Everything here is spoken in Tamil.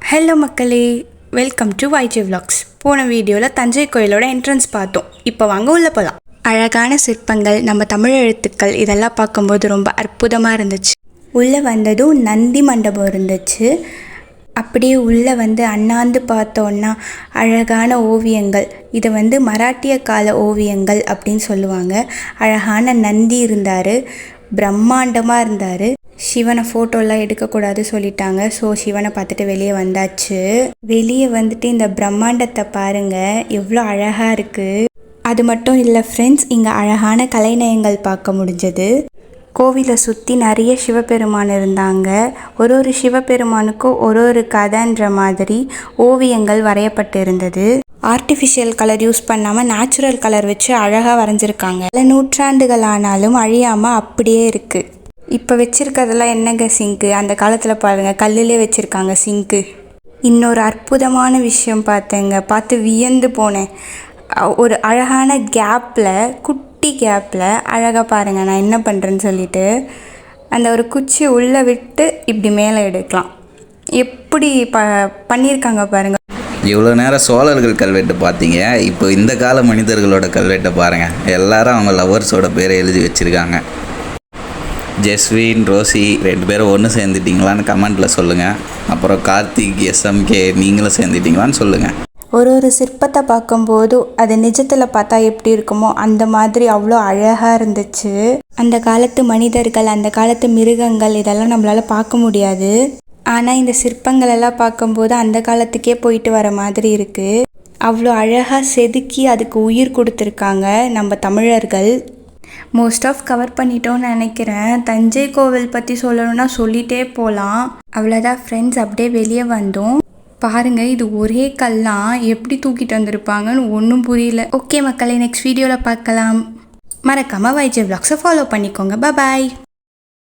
ஹலோ மக்களே, வெல்கம் டு YJ Vlogs. போன வீடியோவில் தஞ்சை கோயிலோட என்ட்ரன்ஸ் பார்த்தோம். இப்போ வாங்க உள்ளே போகலாம். அழகான சிற்பங்கள், நம்ம தமிழ் எழுத்துக்கள் இதெல்லாம் பார்க்கும்போது ரொம்ப அற்புதமாக இருந்துச்சு. உள்ளே வந்ததும் நந்தி மண்டபம் இருந்துச்சு. அப்படியே உள்ளே அண்ணாந்து பார்த்தோன்னா அழகான ஓவியங்கள், இதை மராட்டிய கால ஓவியங்கள் அப்படின்னு சொல்லுவாங்க. அழகான நந்தி இருந்தார், பிரம்மாண்டமாக இருந்தார். சிவனை ஃபோட்டோலாம் எடுக்கக்கூடாது சொல்லிட்டாங்க. ஸோ சிவனை பார்த்துட்டு வெளியே வந்தாச்சு. வெளியே இந்த பிரம்மாண்டத்தை பாருங்கள், எவ்வளோ அழகாக இருக்குது. அது மட்டும் இல்லை ஃப்ரெண்ட்ஸ், இங்கே அழகான கலைநயங்கள் பார்க்க முடிஞ்சது. கோவிலை சுற்றி நிறைய சிவபெருமான் இருந்தாங்க. ஒரு சிவபெருமானுக்கும் ஒரு கதைன்ற மாதிரி ஓவியங்கள் வரையப்பட்டு இருந்தது. ஆர்டிஃபிஷியல் கலர் யூஸ் பண்ணாமல் நேச்சுரல் கலர் வச்சு அழகாக வரைஞ்சிருக்காங்க. பல நூற்றாண்டுகள் ஆனாலும் அழியாமல் அப்படியே இருக்குது. இப்போ வச்சுருக்கிறதெல்லாம் என்னங்க சிங்க்கு, அந்த காலத்தில் பாருங்கள் கல்லிலே வச்சுருக்காங்க சிங்க்கு. இன்னொரு அற்புதமான விஷயம் பார்த்து வியந்து போனேன். ஒரு அழகான கேப்பில், குட்டி கேப்பில் அழகாக பாருங்கள் நான் என்ன பண்ணுறேன்னு சொல்லிட்டு அந்த ஒரு குச்சியை உள்ளே விட்டு இப்படி மேலே எடுக்கலாம். எப்படி பண்ணியிருக்காங்க பாருங்கள். இவ்வளோ நேரம் சோழர்கள் கல்வெட்டு பார்த்தீங்க, இப்போ இந்த கால மனிதர்களோட கல்வெட்டை பாருங்கள். எல்லாரும் அவங்க லவர்ஸோட பேரை எழுதி வச்சுருக்காங்க. ஜெஸ்வின், ரோசி 2 பேரும் ஒன்று சேர்ந்துட்டிங்களான்னு கமெண்ட்டில் சொல்லுங்கள். அப்புறம் கார்த்திக், SMK நீங்களும் சேர்ந்துட்டிங்களான்னு சொல்லுங்கள். ஒரு சிற்பத்தை பார்க்கும்போது அது நிஜத்தில் பார்த்தா எப்படி இருக்குமோ அந்த மாதிரி அவ்வளோ அழகாக இருந்துச்சு. அந்த காலத்து மனிதர்கள், அந்த காலத்து மிருகங்கள் இதெல்லாம் நம்மளால் பார்க்க முடியாது. ஆனால் இந்த சிற்பங்கள் எல்லாம் பார்க்கும்போது அந்த காலத்துக்கே போயிட்டு வர மாதிரி இருக்குது. அவ்வளோ அழகாக செதுக்கி அதுக்கு உயிர் கொடுத்துருக்காங்க நம்ம தமிழர்கள். மோஸ்ட் ஆஃப் கவர் பண்ணிட்டோன்னு நினைக்கிறேன். தஞ்சை கோவில் பற்றி சொல்லணும்னா சொல்லிகிட்டே போகலாம். அவ்வளோதான் ஃப்ரெண்ட்ஸ், அப்படியே வெளியே வந்தோம். பாருங்கள், இது ஒரே கல்லாம் எப்படி தூக்கிட்டு வந்திருப்பாங்கன்னு ஒன்றும் புரியல. ஓகே மக்களே, நெக்ஸ்ட் வீடியோவில் பார்க்கலாம். மறக்காமல் YJ Vlogs ஃபாலோ பண்ணிக்கோங்க. பாய்.